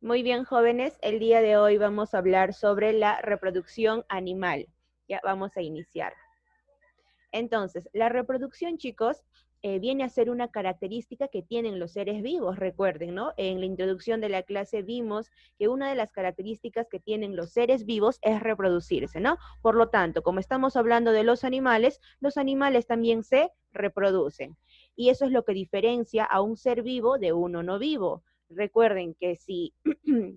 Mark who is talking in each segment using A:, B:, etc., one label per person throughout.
A: Muy bien, jóvenes, el día de hoy vamos a hablar sobre la reproducción animal. Ya vamos a iniciar. Entonces, la reproducción, chicos, viene a ser una característica que tienen los seres vivos, recuerden, ¿no? En la introducción de la clase vimos que una de las características que tienen los seres vivos es reproducirse, ¿no? Por lo tanto, como estamos hablando de los animales también se reproducen. Y eso es lo que diferencia a un ser vivo de uno no vivo. Recuerden que si,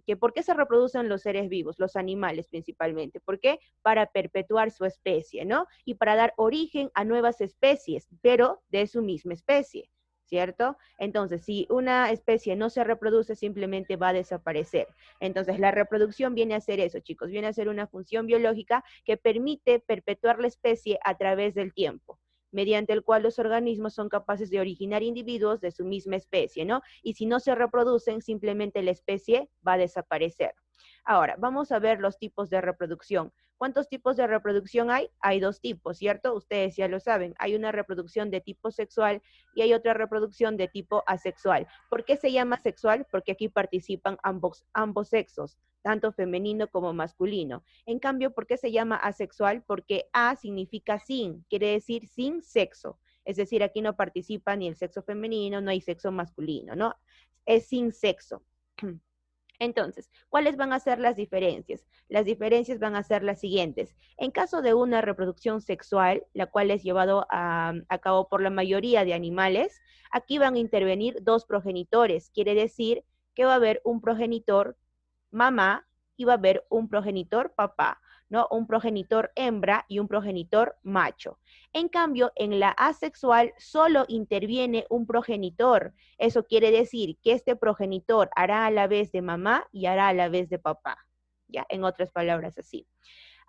A: que ¿por qué se reproducen los seres vivos, los animales principalmente? ¿Por qué? Para perpetuar su especie, ¿no? Y para dar origen a nuevas especies, pero de su misma especie, ¿cierto? Entonces, si una especie no se reproduce, simplemente va a desaparecer. Entonces, la reproducción viene a ser eso, chicos, viene a ser una función biológica que permite perpetuar la especie a través del tiempo, mediante el cual los organismos son capaces de originar individuos de su misma especie, ¿no? Y si no se reproducen, simplemente la especie va a desaparecer. Ahora, vamos a ver los tipos de reproducción. ¿Cuántos tipos de reproducción hay? Hay dos tipos, ¿cierto? Ustedes ya lo saben. Hay una reproducción de tipo sexual y hay otra reproducción de tipo asexual. ¿Por qué se llama sexual? Porque aquí participan ambos sexos, tanto femenino como masculino. En cambio, ¿por qué se llama asexual? Porque a significa sin, quiere decir sin sexo. Es decir, aquí no participa ni el sexo femenino, no hay sexo masculino, ¿no? Es sin sexo. Entonces, ¿cuáles van a ser las diferencias? Las diferencias van a ser las siguientes. En caso de una reproducción sexual, la cual es llevado a cabo por la mayoría de animales, aquí van a intervenir dos progenitores. Quiere decir que va a haber un progenitor mamá y va a haber un progenitor papá, ¿no? Un progenitor hembra y un progenitor macho. En cambio, en la asexual solo interviene un progenitor. Eso quiere decir que este progenitor hará a la vez de mamá y hará a la vez de papá. Ya, en otras palabras así.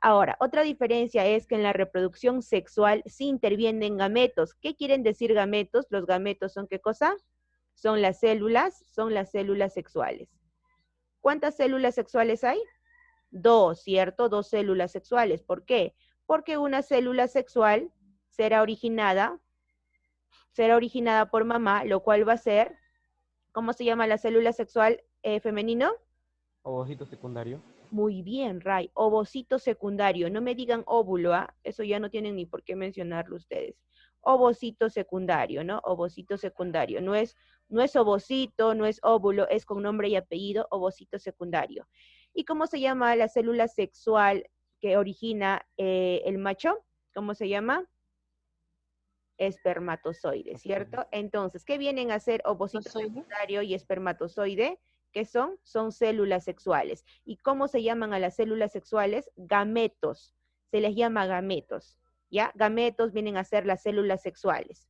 A: Ahora, otra diferencia es que en la reproducción sexual sí intervienen gametos. ¿Qué quieren decir gametos? Los gametos son ¿qué cosa? Son las células sexuales. ¿Cuántas células sexuales hay? Dos, ¿cierto? Dos células sexuales. ¿Por qué? Porque una célula sexual será originada, será originada por mamá, lo cual va a ser, ¿cómo se llama la célula sexual femenino?
B: Ovocito secundario.
A: Muy bien, Ray. Ovocito secundario. No me digan óvulo, ¿ah? Eso ya no tienen ni por qué mencionarlo ustedes. Ovocito secundario, ¿no? Ovocito secundario. No es ovocito, no es óvulo, es con nombre y apellido, ovocito secundario. ¿Y cómo se llama la célula sexual que origina el macho? ¿Cómo se llama? Espermatozoide, ¿cierto? Entonces, ¿qué vienen a ser ovocito
C: Plasmazoide.
A: secundario y espermatozoide? ¿Qué son? Son células sexuales. ¿Y cómo se llaman a las células sexuales? Gametos. Se les llama gametos, ¿ya? Gametos vienen a ser las células sexuales.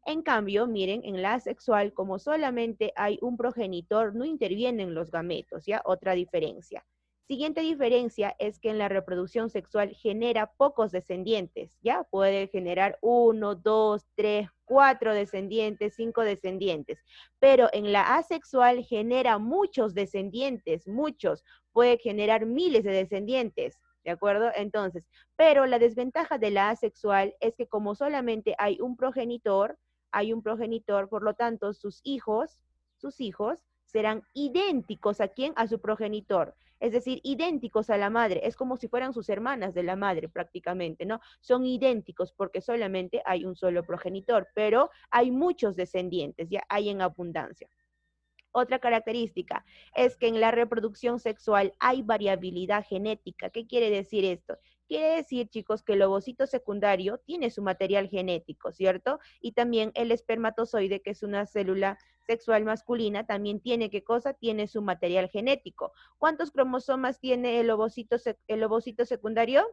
A: En cambio, miren, en la asexual, como solamente hay un progenitor, no intervienen los gametos, ¿ya? Otra diferencia. Siguiente diferencia es que en la reproducción sexual genera pocos descendientes, ¿ya? Puede generar 1, 2, 3, 4 descendientes, 5 descendientes. Pero en la asexual genera muchos descendientes, muchos. Puede generar miles de descendientes, ¿de acuerdo? Entonces, pero la desventaja de la asexual es que como solamente hay un progenitor, por lo tanto, sus hijos serán idénticos a quién, a su progenitor, es decir, idénticos a la madre, es como si fueran sus hermanas de la madre prácticamente, ¿no? Son idénticos porque solamente hay un solo progenitor, pero hay muchos descendientes, ya hay en abundancia. Otra característica es que en la reproducción sexual hay variabilidad genética. ¿Qué quiere decir esto? Quiere decir, chicos, que el ovocito secundario tiene su material genético, ¿cierto? Y también el espermatozoide, que es una célula sexual masculina, también tiene, ¿qué cosa? Tiene su material genético. ¿Cuántos cromosomas tiene el ovocito secundario?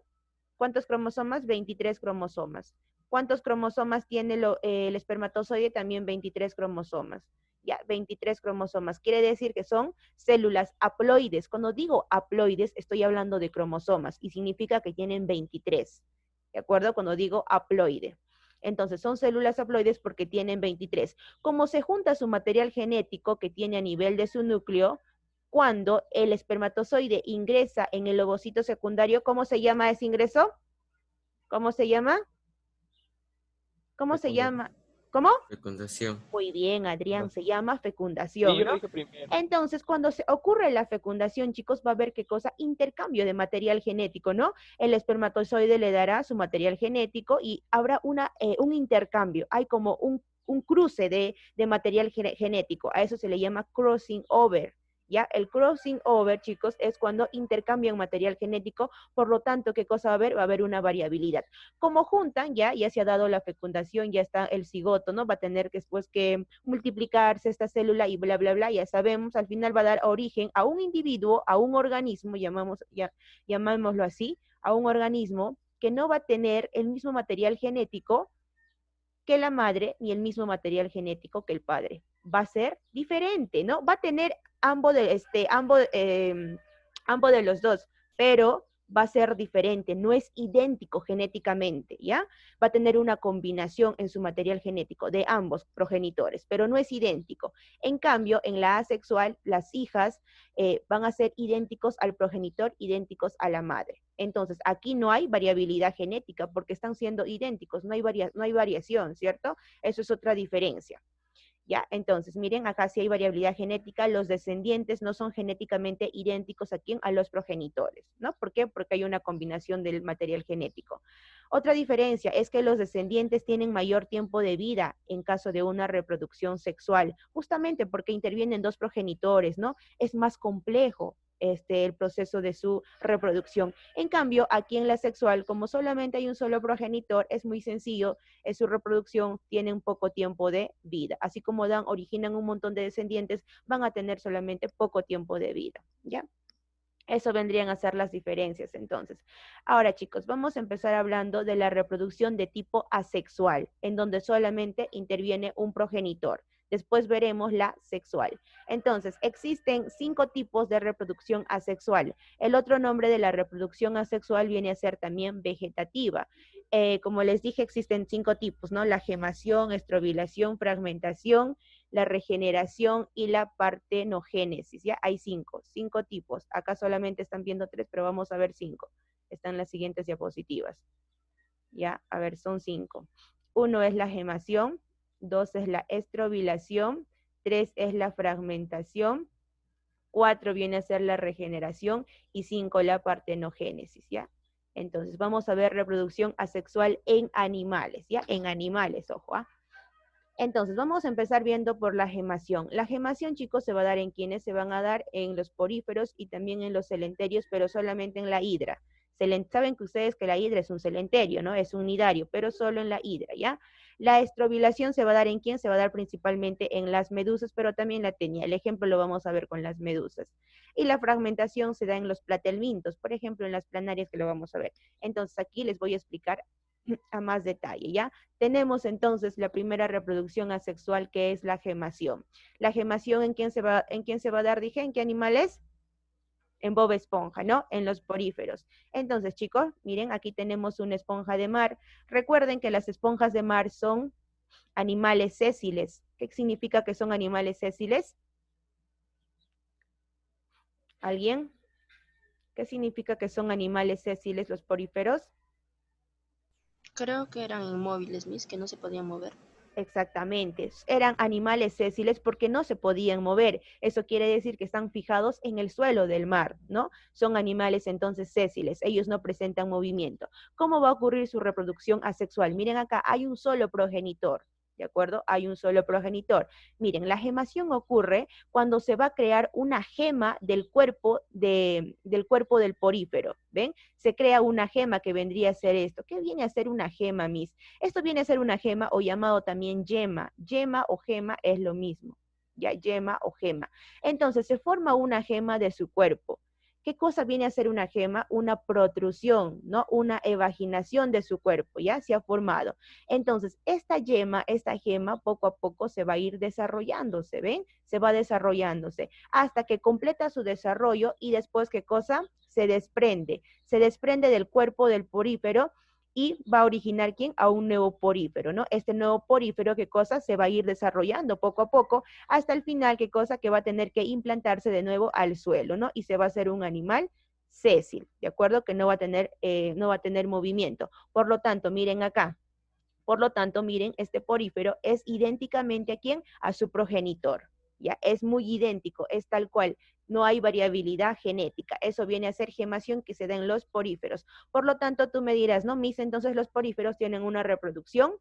A: ¿Cuántos cromosomas? 23 cromosomas. ¿Cuántos cromosomas tiene el espermatozoide? También 23 cromosomas. Ya, 23 cromosomas. Quiere decir que son células haploides. Cuando digo haploides, estoy hablando de cromosomas y significa que tienen 23. ¿De acuerdo? Cuando digo haploide. Entonces, son células haploides porque tienen 23. Como se junta su material genético que tiene a nivel de su núcleo, cuando el espermatozoide ingresa en el ovocito secundario, ¿cómo se llama ese ingreso? ¿Cómo se llama? ¿Cómo se
B: Fecundación.
A: llama? ¿Cómo?
C: Fecundación.
A: Muy bien, Adrián, se llama
B: Sí,
A: fecundación,
B: yo lo
A: ¿no?
B: dije primero.
A: Entonces, cuando se ocurre la fecundación, chicos, va a haber qué cosa, intercambio de material genético, ¿no? El espermatozoide le dará su material genético y habrá un intercambio. Hay como un cruce de material genético. A eso se le llama crossing over. ¿Ya? El crossing over, chicos, es cuando intercambian material genético, por lo tanto, ¿qué cosa va a haber? Va a haber una variabilidad. Como juntan, ya se ha dado la fecundación, ya está el cigoto, ¿no? Va a tener que después que multiplicarse esta célula y bla, bla, bla, ya sabemos, al final va a dar origen a un individuo, a un organismo, llamémoslo así, a un organismo que no va a tener el mismo material genético que la madre ni el mismo material genético que el padre. Va a ser diferente, ¿no? Va a tener ambos de los dos, pero va a ser diferente, no es idéntico genéticamente, ¿ya? Va a tener una combinación en su material genético de ambos progenitores, pero no es idéntico. En cambio, en la asexual, las hijas van a ser idénticos al progenitor, idénticos a la madre. Entonces, aquí no hay variabilidad genética porque están siendo idénticos, no hay variación, ¿cierto? Eso es otra diferencia. ¿Ya? Entonces, miren, acá sí hay variabilidad genética, los descendientes no son genéticamente idénticos a quién, a los progenitores, ¿no? ¿Por qué? Porque hay una combinación del material genético. Otra diferencia es que los descendientes tienen mayor tiempo de vida en caso de una reproducción sexual, justamente porque intervienen dos progenitores, ¿no? Es más complejo el proceso de su reproducción. En cambio, aquí en la sexual, como solamente hay un solo progenitor, es muy sencillo, su reproducción tiene un poco tiempo de vida. Así como originan un montón de descendientes, van a tener solamente poco tiempo de vida, ¿ya? Eso vendrían a ser las diferencias entonces. Ahora chicos, vamos a empezar hablando de la reproducción de tipo asexual, en donde solamente interviene un progenitor. Después veremos la sexual. Entonces, existen 5 tipos de reproducción asexual. El otro nombre de la reproducción asexual viene a ser también vegetativa. Como les dije, existen 5 tipos, ¿no? La gemación, estrobilación, fragmentación, la regeneración y la partenogénesis, ¿ya? Hay 5 tipos. Acá solamente están viendo 3, pero vamos a ver 5. Están las siguientes diapositivas. ¿Ya? A ver, son 5. 1 es la gemación, 2 es la estrobilación, 3 es la fragmentación, 4 viene a ser la regeneración y 5 la partenogénesis, ¿ya? Entonces, vamos a ver reproducción asexual en animales, ¿ya? En animales, ojo, ¿ah? Entonces, vamos a empezar viendo por la gemación. La gemación, chicos, se va a dar en quienes se van a dar en los poríferos y también en los celenterios, pero solamente en la hidra. Saben que ustedes que la hidra es un celenterio, ¿no? Es un nidario, pero solo en la hidra, ¿ya? La estrobilación se va a dar en quién? Se va a dar principalmente en las medusas, pero también la tenia. El ejemplo lo vamos a ver con las medusas. Y la fragmentación se da en los platelmintos, por ejemplo, en las planarias que lo vamos a ver. Entonces, aquí les voy a explicar a más detalle, ¿ya? Tenemos entonces la primera reproducción asexual que es la gemación. La gemación ¿en quién se va a dar? Dije, ¿en qué animales? En Bob Esponja, ¿no? En los poríferos. Entonces, chicos, miren, aquí tenemos una esponja de mar. Recuerden que las esponjas de mar son animales sésiles. ¿Qué significa que son animales sésiles? ¿Alguien? ¿Qué significa que son animales sésiles los poríferos?
D: Creo que eran inmóviles, mis, que no se podían mover.
A: Exactamente, eran animales sésiles porque no se podían mover. Eso quiere decir que están fijados en el suelo del mar, ¿no? Son animales entonces sésiles, ellos no presentan movimiento. ¿Cómo va a ocurrir su reproducción asexual? Miren acá, hay un solo progenitor. ¿De acuerdo? Hay un solo progenitor. Miren, la gemación ocurre cuando se va a crear una gema del cuerpo del porífero. ¿Ven? Se crea una gema que vendría a ser esto. ¿Qué viene a ser una gema, Miss? Esto viene a ser una gema o llamado también yema. Yema o gema es lo mismo. Ya, yema o gema. Entonces se forma una gema de su cuerpo. ¿Qué cosa viene a ser una gema? Una protrusión, ¿no? Una evaginación de su cuerpo, ¿ya? Se ha formado. Entonces, esta gema, poco a poco se va a ir desarrollándose, ¿ven? Se va desarrollándose hasta que completa su desarrollo y después, ¿qué cosa? Se desprende del cuerpo del porífero y va a originar, ¿quién? A un nuevo porífero, ¿no? Este nuevo porífero, ¿qué cosa? Se va a ir desarrollando poco a poco hasta el final, ¿qué cosa? Que va a tener que implantarse de nuevo al suelo, ¿no? Y se va a hacer un animal sésil, ¿de acuerdo? Que no va a tener movimiento. Por lo tanto, miren acá, Por lo tanto, miren, este porífero es idénticamente ¿a quién? A su progenitor. Ya, es muy idéntico, es tal cual. No hay variabilidad genética. Eso viene a ser gemación que se da en los poríferos. Por lo tanto, tú me dirás, no, Miss, entonces los poríferos tienen una reproducción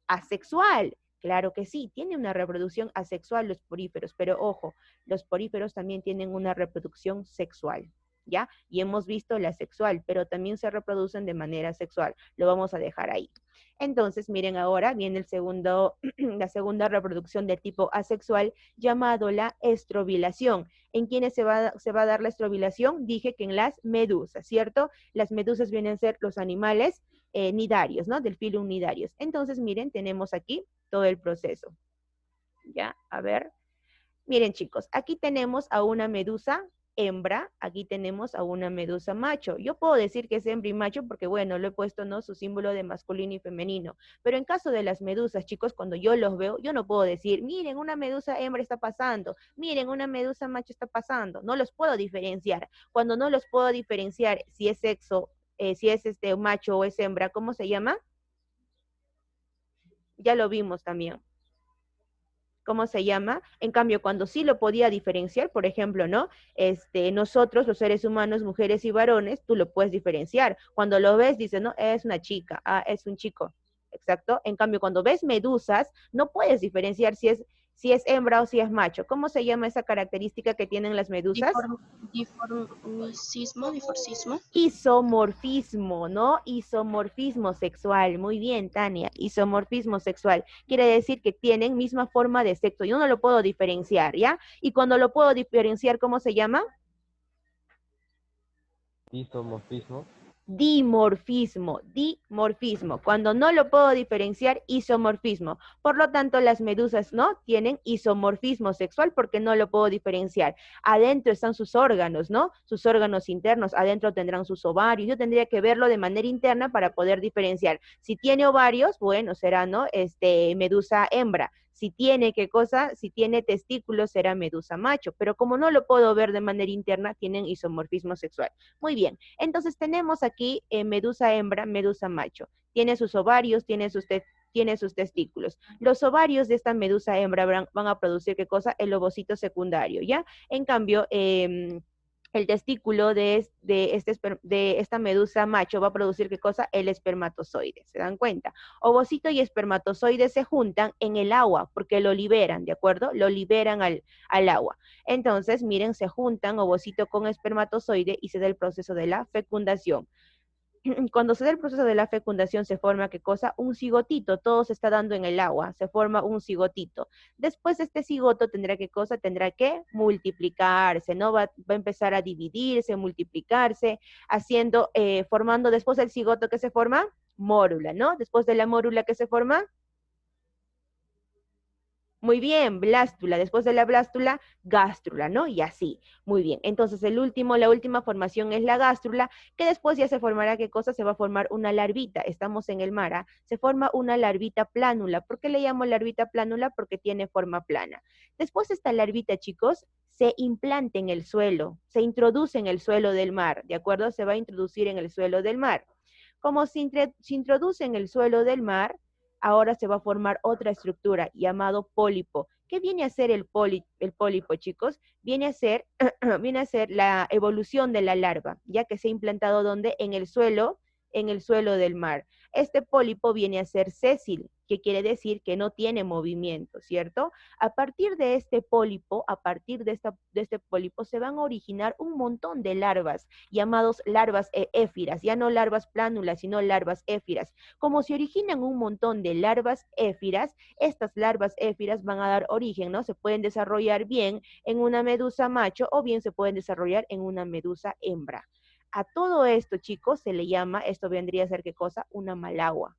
A: asexual. Claro que sí, tienen una reproducción asexual los poríferos, pero ojo, los poríferos también tienen una reproducción sexual. ¿Ya? Y hemos visto la sexual, pero también se reproducen de manera sexual. Lo vamos a dejar ahí. Entonces, miren, ahora viene el segundo, la segunda reproducción de tipo asexual, llamado la estrobilación. ¿En quiénes se va a dar la estrobilación? Dije que en las medusas, ¿cierto? Las medusas vienen a ser los animales nidarios, ¿no? Del filo nidarios. Entonces, miren, tenemos aquí todo el proceso. ¿Ya? A ver. Miren, chicos, aquí tenemos a una medusa hembra, aquí tenemos a una medusa macho. Yo puedo decir que es hembra y macho porque, bueno, lo he puesto, ¿no? Su símbolo de masculino y femenino. Pero en caso de las medusas, chicos, cuando yo los veo, yo no puedo decir, miren, una medusa hembra está pasando, miren, una medusa macho está pasando. No los puedo diferenciar. Cuando no los puedo diferenciar si es sexo, si es macho o es hembra, ¿cómo se llama? Ya lo vimos también. ¿Cómo se llama? En cambio, cuando sí lo podía diferenciar, por ejemplo, ¿no? Nosotros, los seres humanos, mujeres y varones, tú lo puedes diferenciar. Cuando lo ves, dices, no, es una chica, ah, es un chico. Exacto. En cambio, cuando ves medusas, no puedes diferenciar si es hembra o si es macho. ¿Cómo se llama esa característica que tienen las medusas?
D: Diforcismo.
A: Isomorfismo, ¿no? Isomorfismo sexual. Muy bien, Tania. Isomorfismo sexual. Quiere decir que tienen misma forma de sexo. Yo no lo puedo diferenciar, ¿ya? Y cuando lo puedo diferenciar, ¿cómo se llama?
B: Isomorfismo.
A: Dimorfismo, dimorfismo. Cuando no lo puedo diferenciar, isomorfismo. Por lo tanto, las medusas no tienen isomorfismo sexual porque no lo puedo diferenciar. Adentro están sus órganos, ¿no? Sus órganos internos. Adentro tendrán sus ovarios. Yo tendría que verlo de manera interna para poder diferenciar. Si tiene ovarios, bueno, será, ¿no? Medusa hembra. Si tiene, ¿qué cosa? Si tiene testículos, será medusa macho. Pero como no lo puedo ver de manera interna, tienen isomorfismo sexual. Muy bien. Entonces tenemos aquí medusa hembra, medusa macho. Tiene sus ovarios, tiene sus testículos. Los ovarios de esta medusa hembra van a producir, ¿qué cosa? El ovocito secundario, ¿ya? En cambio, el testículo de esta medusa macho va a producir, ¿qué cosa? El espermatozoide, ¿se dan cuenta? Ovocito y espermatozoide se juntan en el agua porque lo liberan, ¿de acuerdo? Lo liberan al agua. Entonces, miren, se juntan ovocito con espermatozoide y se da el proceso de la fecundación. Cuando se da el proceso de la fecundación se forma, ¿qué cosa? Un cigotito, todo se está dando en el agua, se forma un cigotito. Después este cigoto tendrá, ¿qué cosa? Tendrá que multiplicarse, ¿no? Va a empezar a dividirse, multiplicarse, formando después del cigoto que se forma, mórula, ¿no? Después de la mórula que se forma, muy bien, blástula. Después de la blástula, gástrula, ¿no? Y así. Muy bien. Entonces, la última formación es la gástrula, que después ya se formará, ¿qué cosa? Se va a formar una larvita. Estamos en el mar, ¿ah? Se forma una larvita plánula. ¿Por qué le llamo larvita plánula? Porque tiene forma plana. Después esta larvita, chicos, se implanta en el suelo, se introduce en el suelo del mar, ¿de acuerdo? Se va a introducir en el suelo del mar. Como se introduce en el suelo del mar, ahora se va a formar otra estructura llamado pólipo. ¿Qué viene a ser el pólipo, chicos? Viene a ser, viene a ser la evolución de la larva, ya que se ha implantado donde en el suelo del mar. Este pólipo viene a ser sésil, que quiere decir que no tiene movimiento, ¿cierto? A partir de este pólipo, a partir de este pólipo, se van a originar un montón de larvas, llamados larvas éfiras, ya no larvas plánulas, sino larvas éfiras. Como se originan un montón de larvas éfiras, estas larvas éfiras van a dar origen, ¿no? Se pueden desarrollar bien en una medusa macho o bien se pueden desarrollar en una medusa hembra. A todo esto, chicos, se le llama, esto vendría a ser, ¿qué cosa? Una malagua.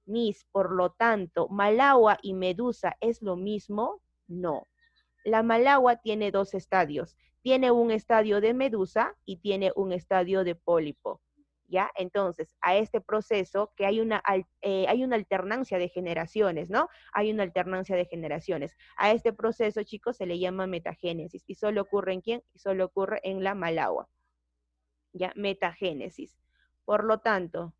A: Miss, por lo tanto, malagua y medusa es lo mismo? No. La malagua tiene dos estadios. Tiene un estadio de medusa y tiene un estadio de pólipo. ¿Ya? Entonces, a este proceso que hay una alternancia de generaciones, ¿no? Hay una alternancia de generaciones. A este proceso, chicos, se le llama metagénesis. ¿Y solo ocurre en quién? Y solo ocurre en la malagua. ¿Ya? Metagénesis. Por lo tanto,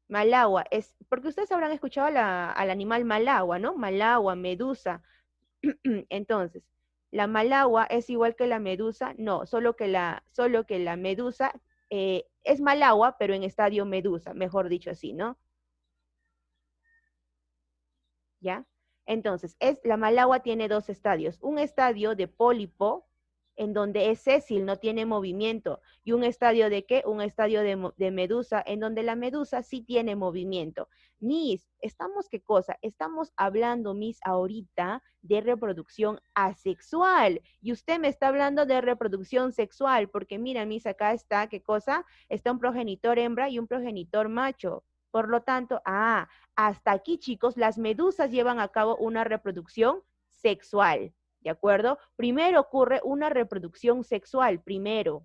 A: Malagua es, porque ustedes habrán escuchado al animal malagua, ¿no? Malagua, medusa. Entonces, ¿la malagua es igual que la medusa? No, solo que la medusa es malagua, pero en estadio medusa, mejor dicho así, ¿no? ¿Ya? Entonces, la malagua tiene dos estadios. Un estadio de pólipo, en donde es sésil, no tiene movimiento. ¿Y un estadio de qué? Un estadio de medusa, en donde la medusa sí tiene movimiento. Miss, ¿estamos qué cosa? Estamos hablando, Miss, ahorita de reproducción asexual. Y usted me está hablando de reproducción sexual, porque mira, Miss, acá está, ¿qué cosa? Está un progenitor hembra y un progenitor macho. Por lo tanto, hasta aquí, chicos, las medusas llevan a cabo una reproducción sexual, ¿de acuerdo? Primero ocurre una reproducción sexual, primero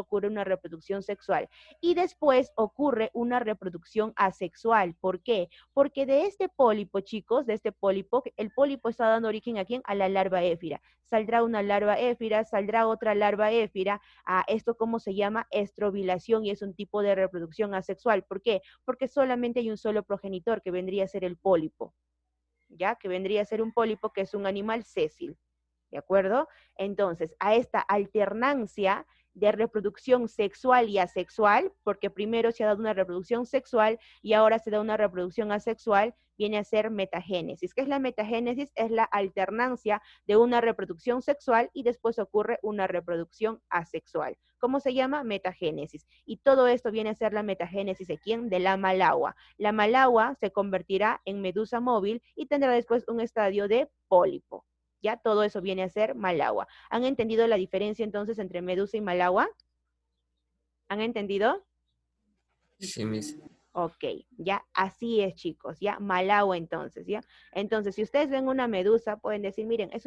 A: ocurre una reproducción sexual y después ocurre una reproducción asexual. ¿Por qué? Porque de este pólipo, chicos, de este pólipo, el pólipo está dando origen ¿a quién? A la larva éfira. Saldrá una larva éfira, saldrá otra larva éfira. Esto cómo se llama estrobilación y es un tipo de reproducción asexual. ¿Por qué? Porque solamente hay un solo progenitor que vendría a ser el pólipo, ¿ya? Que vendría a ser un pólipo que es un animal sésil, ¿de acuerdo? Entonces, a esta alternancia de reproducción sexual y asexual, porque primero se ha dado una reproducción sexual y ahora se da una reproducción asexual, viene a ser metagénesis. ¿Qué es la metagénesis? Es la alternancia de una reproducción sexual y después ocurre una reproducción asexual. ¿Cómo se llama? Metagénesis. Y todo esto viene a ser la metagénesis de quién? De la malagua. La malagua se convertirá en medusa móvil y tendrá después un estadio de pólipo. Ya todo eso viene a ser malagua. ¿Han entendido la diferencia entonces entre medusa y malagua? ¿Han entendido?
B: Sí, Miss.
A: Ok, ya así es, chicos, ya malagua entonces, ya. Entonces, si ustedes ven una medusa, pueden decir, miren, es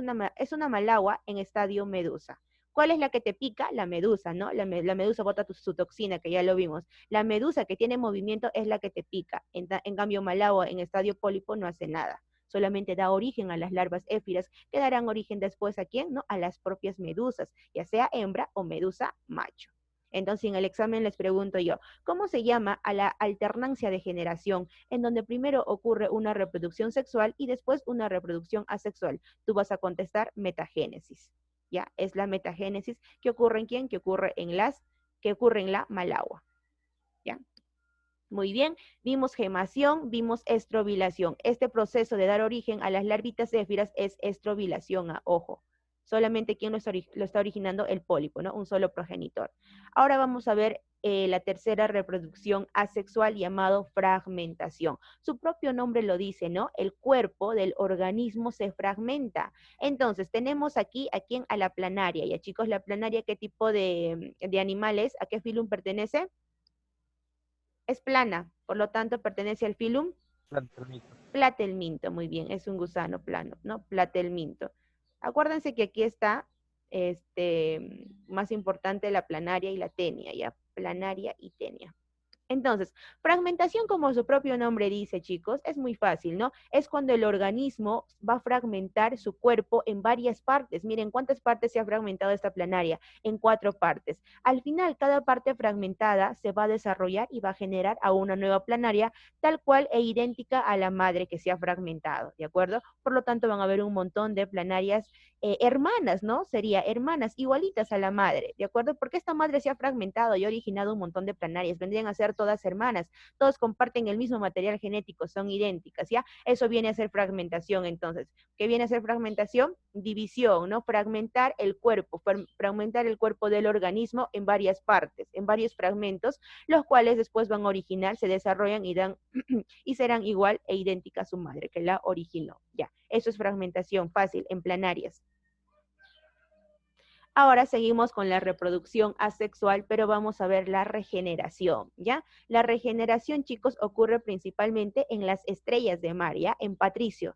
A: una malagua en estadio medusa. ¿Cuál es la que te pica? La medusa, ¿no? La medusa bota su toxina, que ya lo vimos. La medusa que tiene movimiento es la que te pica. En cambio, malagua en estadio pólipo no hace nada. Solamente da origen a las larvas éfiras, que darán origen después ¿a quién? ¿No? A las propias medusas, ya sea hembra o medusa macho. Entonces, en el examen les pregunto yo, ¿cómo se llama a la alternancia de generación, en donde primero ocurre una reproducción sexual y después una reproducción asexual? Tú vas a contestar metagénesis. ¿Ya? Es la metagénesis que ocurre en quién? Que ocurre en la malagua. ¿Ya? Muy bien, vimos gemación, vimos estrobilación. Este proceso de dar origen a las larvitas éfiras es estrobilación, ojo. Solamente quien lo está originando el pólipo, ¿no? Un solo progenitor. Ahora vamos a ver la tercera reproducción asexual llamado fragmentación. Su propio nombre lo dice, ¿no? El cuerpo del organismo se fragmenta. Entonces, tenemos aquí a quién, a la planaria. Ya chicos, la planaria, ¿qué tipo de animal es? ¿A qué filum pertenece? Es plana, por lo tanto pertenece al filum Platelminto, muy bien, es un gusano plano, ¿no? Platelminto. Acuérdense que aquí está más importante la planaria y la tenia, ¿ya? Planaria y tenia. Entonces, fragmentación, como su propio nombre dice, chicos, es muy fácil, ¿no? Es cuando el organismo va a fragmentar su cuerpo en varias partes. Miren, ¿cuántas partes se ha fragmentado esta planaria? En 4 partes. Al final, cada parte fragmentada se va a desarrollar y va a generar a una nueva planaria, tal cual e idéntica a la madre que se ha fragmentado, ¿de acuerdo? Por lo tanto, van a haber un montón de planarias hermanas, ¿no? Sería hermanas, igualitas a la madre, ¿de acuerdo? Porque esta madre se ha fragmentado y ha originado un montón de planarias, vendrían a ser todas hermanas, todos comparten el mismo material genético, son idénticas, ¿ya? Eso viene a ser fragmentación, entonces. ¿Qué viene a ser fragmentación? División, ¿no? Fragmentar el cuerpo del organismo en varias partes, en varios fragmentos, los cuales después van a originar, se desarrollan y dan y serán igual e idénticas a su madre que la originó, ya. Eso es fragmentación fácil en planarias. Ahora seguimos con la reproducción asexual, pero vamos a ver la regeneración, ¿ya? La regeneración, chicos, ocurre principalmente en las estrellas de mar, ¿ya? En Patricio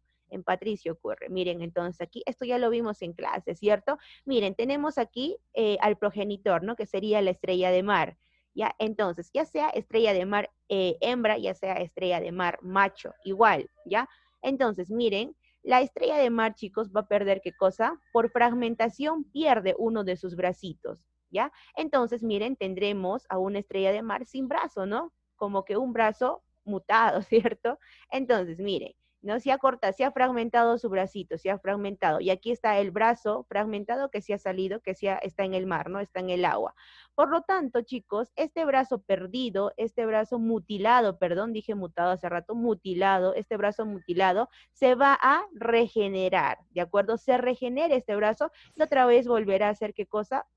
A: ocurre. Miren, entonces aquí, esto ya lo vimos en clase, ¿cierto? Miren, tenemos aquí al progenitor, ¿no? Que sería la estrella de mar, ¿ya? Entonces, ya sea estrella de mar hembra, ya sea estrella de mar macho, igual, ¿ya? Entonces, miren, la estrella de mar, chicos, va a perder ¿qué cosa? Por fragmentación pierde uno de sus bracitos, ¿ya? Entonces, miren, tendremos a una estrella de mar sin brazo, ¿no? Como que un brazo mutado, ¿cierto? Entonces, mire, ¿no? Se ha fragmentado su bracito, se ha fragmentado. Y aquí está el brazo fragmentado que se ha salido, está en el mar, ¿no? Está en el agua. Por lo tanto, chicos, este brazo perdido, este brazo mutilado, perdón, dije mutado hace rato, mutilado, este brazo mutilado se va a regenerar, ¿de acuerdo? Se regenera este brazo y otra vez volverá a ser, ¿qué cosa?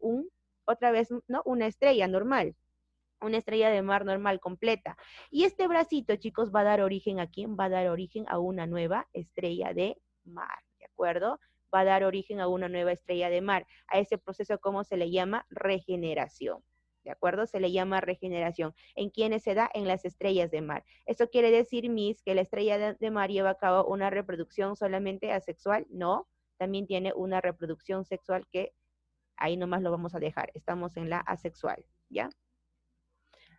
A: Otra vez, ¿no? Una estrella normal. Una estrella de mar normal completa. Y este bracito, chicos, va a dar origen ¿a quién? Va a dar origen a una nueva estrella de mar, ¿de acuerdo? Va a dar origen a una nueva estrella de mar. A ese proceso, ¿cómo se le llama? Regeneración. ¿De acuerdo? Se le llama regeneración. ¿En quiénes se da? En las estrellas de mar. Eso quiere decir, Miss, que la estrella de mar lleva a cabo una reproducción solamente asexual. No, también tiene una reproducción sexual que ahí nomás lo vamos a dejar. Estamos en la asexual, ¿ya?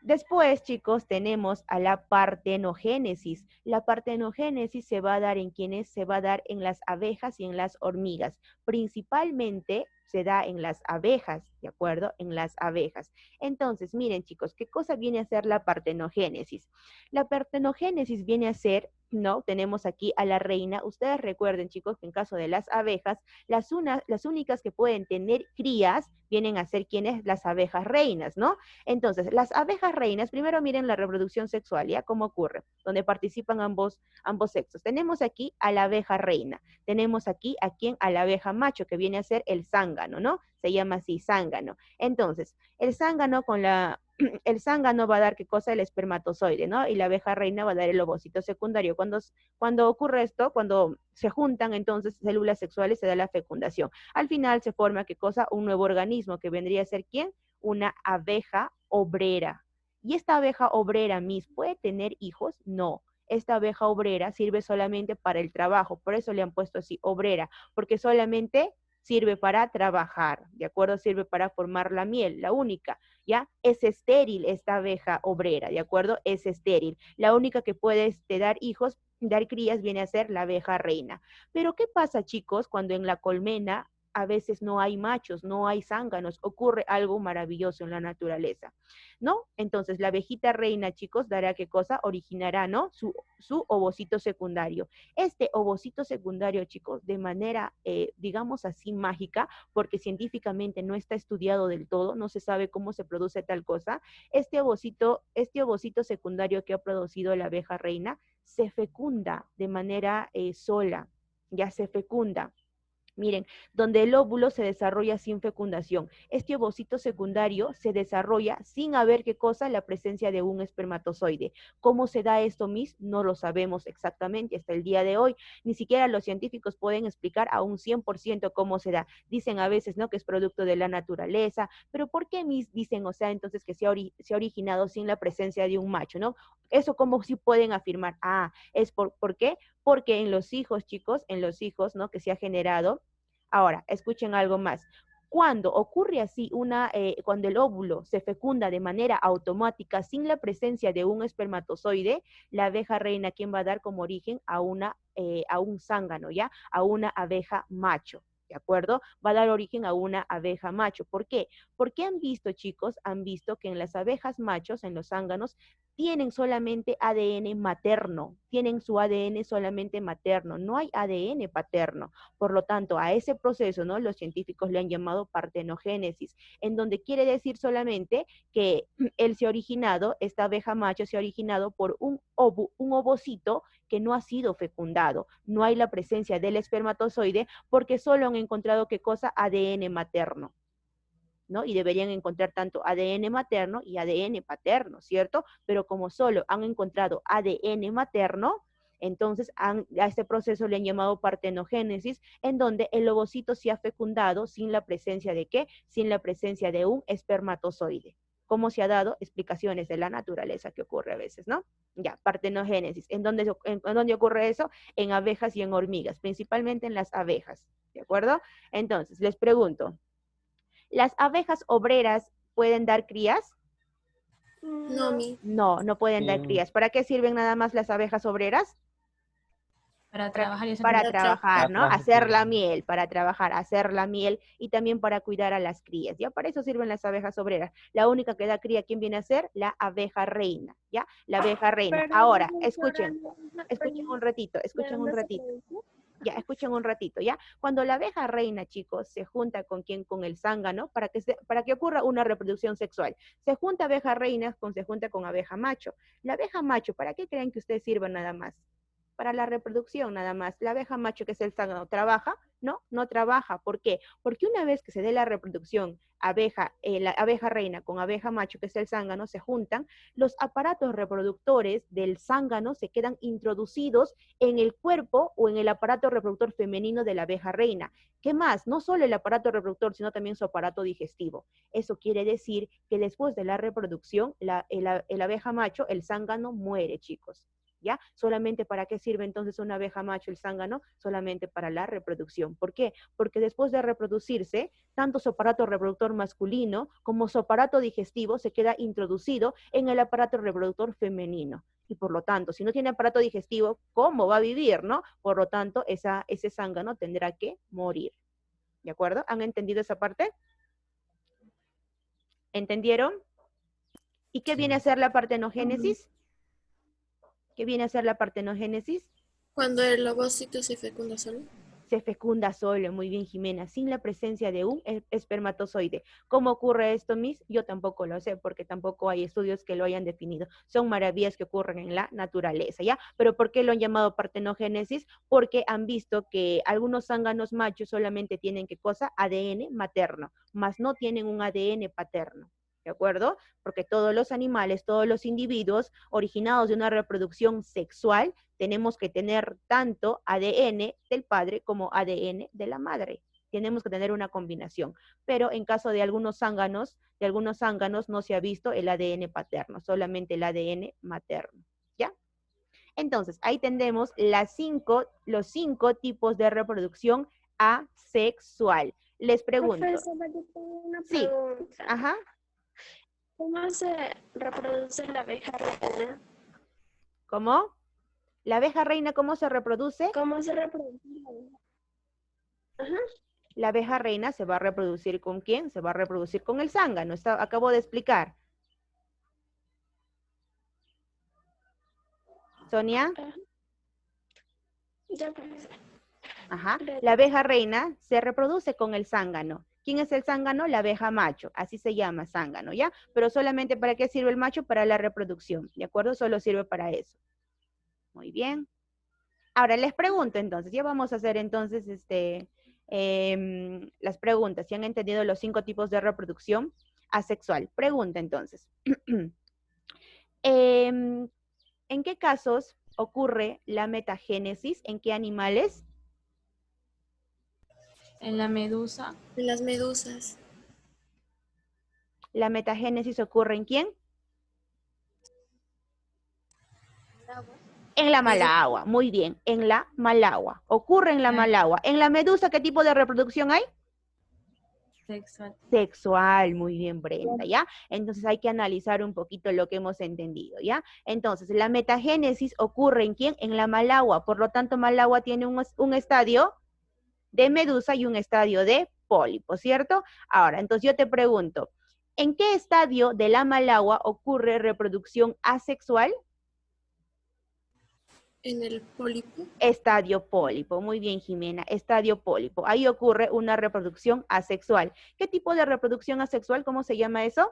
A: Después, chicos, tenemos a la partenogénesis. La partenogénesis se va a dar en quienes se va a dar en las abejas y en las hormigas. Principalmente se da en las abejas, ¿de acuerdo? En las abejas. Entonces, miren, chicos, ¿qué cosa viene a ser la partenogénesis? La partenogénesis viene a ser, ¿no? Tenemos aquí a la reina. Ustedes recuerden, chicos, que en caso de las abejas, las únicas que pueden tener crías vienen a ser quienes, las abejas reinas, ¿no? Entonces, las abejas reinas, primero miren la reproducción sexual, ¿ya? ¿Cómo ocurre? Donde participan ambos sexos. Tenemos aquí a la abeja reina. Tenemos aquí a quién, a la abeja macho, que viene a ser el zángano, ¿no? Se llama así, zángano. Entonces, el zángano el zángano va a dar, ¿qué cosa? El espermatozoide, ¿no? Y la abeja reina va a dar el ovocito secundario. Cuando ocurre esto, cuando se juntan entonces células sexuales, se da la fecundación. Al final se forma, ¿qué cosa? Un nuevo organismo, que vendría a ser ¿quién? Una abeja obrera. ¿Y esta abeja obrera, Miss, puede tener hijos? No. Esta abeja obrera sirve solamente para el trabajo, por eso le han puesto así, obrera, porque solamente sirve para trabajar, ¿de acuerdo? Sirve para formar la miel, la única, ¿ya? Es estéril esta abeja obrera, ¿de acuerdo? Es estéril. La única que puede dar hijos, dar crías, viene a ser la abeja reina. Pero ¿qué pasa, chicos, cuando en la colmena a veces no hay machos, no hay zánganos, ocurre algo maravilloso en la naturaleza, ¿no? Entonces la abejita reina, chicos, dará qué cosa, originará, ¿no? Su ovocito secundario. Este ovocito secundario, chicos, de manera, digamos así, mágica, porque científicamente no está estudiado del todo, no se sabe cómo se produce tal cosa, este ovocito secundario que ha producido la abeja reina se fecunda de manera sola, ya se fecunda. Miren, donde el óvulo se desarrolla sin fecundación. Este ovocito secundario se desarrolla sin haber, ¿qué cosa? La presencia de un espermatozoide. ¿Cómo se da esto, Miss? No lo sabemos exactamente hasta el día de hoy. Ni siquiera los científicos pueden explicar a un 100% cómo se da. Dicen a veces, ¿no? Que es producto de la naturaleza. Pero ¿por qué, Miss? Dicen, o sea, entonces que se ha originado sin la presencia de un macho, ¿no? Eso como si pueden afirmar. Ah, ¿por qué? Porque en los hijos, chicos, en los hijos, ¿no? Que se ha generado. Ahora, escuchen algo más. Cuando ocurre así, cuando el óvulo se fecunda de manera automática sin la presencia de un espermatozoide, la abeja reina, ¿quién va a dar como origen? A un zángano, ¿ya? A una abeja macho. ¿De acuerdo? Va a dar origen a una abeja macho. ¿Por qué? Porque han visto, chicos, han visto que en las abejas machos, en los zánganos, tienen solamente ADN materno, tienen su ADN solamente materno, no hay ADN paterno. Por lo tanto, a ese proceso, ¿no? Los científicos le han llamado partenogénesis, en donde quiere decir solamente que esta abeja macho se ha originado por un ovocito que no ha sido fecundado. No hay la presencia del espermatozoide porque solo han encontrado, ¿qué cosa? ADN materno, ¿no? Y deberían encontrar tanto ADN materno y ADN paterno, ¿cierto? Pero como solo han encontrado ADN materno, entonces a este proceso le han llamado partenogénesis, en donde el ovocito se ha fecundado sin la presencia de ¿qué? Sin la presencia de un espermatozoide. ¿Cómo se ha dado? Explicaciones de la naturaleza que ocurre a veces, ¿no? Ya, partenogénesis. ¿En dónde ocurre eso? En abejas y en hormigas, principalmente en las abejas, ¿de acuerdo? Entonces, les pregunto, ¿las abejas obreras pueden dar crías?
C: No, mi.
A: No, no pueden dar
B: No.
A: crías. ¿Para qué sirven nada más las abejas obreras?
C: Para trabajar y hacer
A: Para
C: miel.
A: trabajar, ¿no?
B: Para
A: Hacer la
B: trabajar.
A: miel, para trabajar, hacer la miel y también para cuidar a las crías, ¿ya? Para eso sirven las abejas obreras. La única que da cría, ¿quién viene a ser? La abeja reina, ¿ya? La abeja reina.
E: Pero,
A: Ahora,
E: profesora,
A: escuchen un ratito,
E: ¿de
A: escuchen un
E: dónde se
A: ratito.
E: produce?
A: Ya, escuchen un ratito, ¿ya? Cuando la abeja reina, chicos, se junta con quién, con el zángano, para que ocurra una reproducción sexual. Se junta abeja reina se junta con abeja macho. La abeja macho, ¿para qué creen que ustedes sirvan nada más? Para la reproducción nada más. La abeja macho, que es el zángano, ¿trabaja? No, no trabaja. ¿Por qué? Porque una vez que se dé la reproducción, la abeja reina con abeja macho, que es el zángano, se juntan, los aparatos reproductores del zángano se quedan introducidos en el cuerpo o en el aparato reproductor femenino de la abeja reina. ¿Qué más? No solo el aparato reproductor, sino también su aparato digestivo. Eso quiere decir que después de la reproducción, el abeja macho, el zángano, muere, chicos. ¿Ya? Solamente para qué sirve entonces una abeja macho, el zángano, solamente para la reproducción. ¿Por qué? Porque después de reproducirse, tanto su aparato reproductor masculino como su aparato digestivo se queda introducido en el aparato reproductor femenino. Y por lo tanto, si no tiene aparato digestivo, ¿cómo va a vivir, no? Por lo tanto, ese zángano tendrá que morir. ¿De acuerdo? ¿Han entendido esa parte? ¿Entendieron? ¿Y qué viene a ser la partenogénesis? ¿Qué viene a ser la partenogénesis?
E: Cuando el ovocito se fecunda solo.
A: Se fecunda solo, muy bien, Jimena, sin la presencia de un espermatozoide. ¿Cómo ocurre esto, Miss? Yo tampoco lo sé, porque tampoco hay estudios que lo hayan definido. Son maravillas que ocurren en la naturaleza, ¿ya? Pero ¿por qué lo han llamado partenogénesis? Porque han visto que algunos zánganos machos solamente tienen, ¿qué cosa? ADN materno, más no tienen un ADN paterno. ¿De acuerdo? Porque todos los animales, todos los individuos originados de una reproducción sexual, tenemos que tener tanto ADN del padre como ADN de la madre. Tenemos que tener una combinación. Pero en caso de algunos zánganos no se ha visto el ADN paterno, solamente el ADN materno. ¿Ya? Entonces, ahí tenemos los 5 tipos de reproducción asexual. Les pregunto.
E: Profesora, yo tengo una
A: Sí.
E: pregunta.
A: Ajá.
E: ¿Cómo se reproduce la abeja reina?
A: ¿Cómo? ¿La abeja reina cómo se reproduce?
E: ¿Cómo se reproduce la abeja? Ajá.
A: La abeja reina se va a reproducir ¿con quién? Se va a reproducir con el zángano. Acabo de explicar. ¿Sonia?
E: Ya, profesora.
A: Ajá. La abeja reina se reproduce con el zángano. ¿Quién es el zángano? La abeja macho. Así se llama zángano, ¿ya? Pero solamente ¿para qué sirve el macho? Para la reproducción, ¿de acuerdo? Solo sirve para eso. Muy bien. Ahora les pregunto entonces, ya vamos a hacer entonces las preguntas. Si han entendido los 5 tipos de reproducción asexual. Pregunta entonces. ¿En qué casos ocurre la metagénesis? ¿En qué animales?
C: En la medusa.
E: En las medusas.
A: ¿La metagénesis ocurre en quién? En la malagua, muy bien, en la malagua. Ocurre en la malagua. ¿En la medusa qué tipo de reproducción hay?
C: Sexual.
A: Sexual, muy bien, Brenda, ¿ya? Entonces hay que analizar un poquito lo que hemos entendido, ¿ya? Entonces, la metagénesis ocurre en quién? En la malagua. Por lo tanto, malagua tiene un estadio de medusa y un estadio de pólipo, ¿cierto? Ahora, entonces yo te pregunto, ¿en qué estadio de la malagua ocurre reproducción asexual?
E: En el pólipo.
A: Estadio pólipo, muy bien, Jimena, estadio pólipo. Ahí ocurre una reproducción asexual. ¿Qué tipo de reproducción asexual? ¿Cómo se llama eso?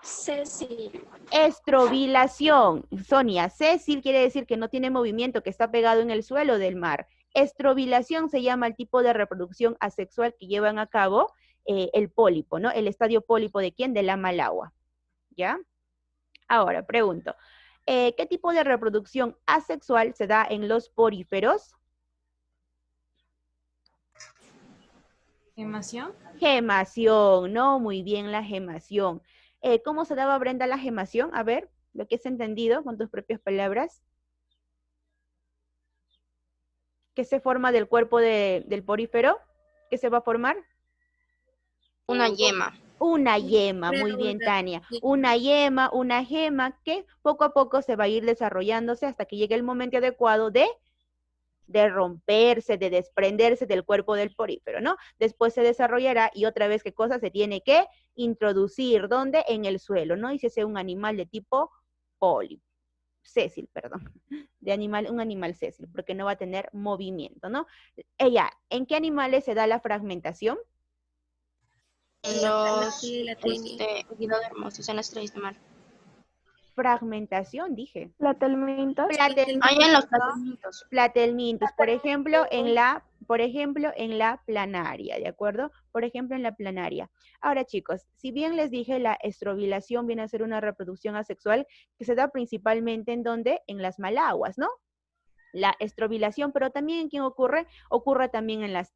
E: Cecil.
A: Estrobilación. Sonia, Cecil quiere decir que no tiene movimiento, que está pegado en el suelo del mar. Estrobilación se llama el tipo de reproducción asexual que llevan a cabo el pólipo, ¿no? El estadio pólipo ¿de quién? De la malagua, ¿ya? Ahora, pregunto, ¿qué tipo de reproducción asexual se da en los poríferos?
C: Gemación.
A: Gemación, ¿no? Muy bien, la gemación. ¿Cómo se daba, Brenda, la gemación? A ver, lo que has entendido con tus propias palabras. ¿Qué se forma del cuerpo del porífero? ¿Qué se va a formar?
D: Una yema.
A: Una yema, muy bien, Tania. Una yema que poco a poco se va a ir desarrollándose hasta que llegue el momento adecuado de de romperse, de desprenderse del cuerpo del porífero, ¿no? Después se desarrollará y otra vez, ¿qué cosa? Se tiene que introducir, ¿dónde? En el suelo, ¿no? Y si es un animal de tipo sésil, perdón, un animal sésil, porque no va a tener movimiento, ¿no? ¿En qué animales se da la fragmentación?
D: En los equinodermos, o sea, en las estrellas de mar.
A: Fragmentación, dije.
E: Platelmintos.
D: Hay en los platelmintos.
A: Platelmintos, por ejemplo, en la planaria, ¿de acuerdo? Por ejemplo, en la planaria. Ahora, chicos, si bien les dije, la estrobilación viene a ser una reproducción asexual que se da principalmente en ¿dónde? En las malaguas, ¿no? La estrobilación, pero también ¿en quién ocurre? Ocurre también en las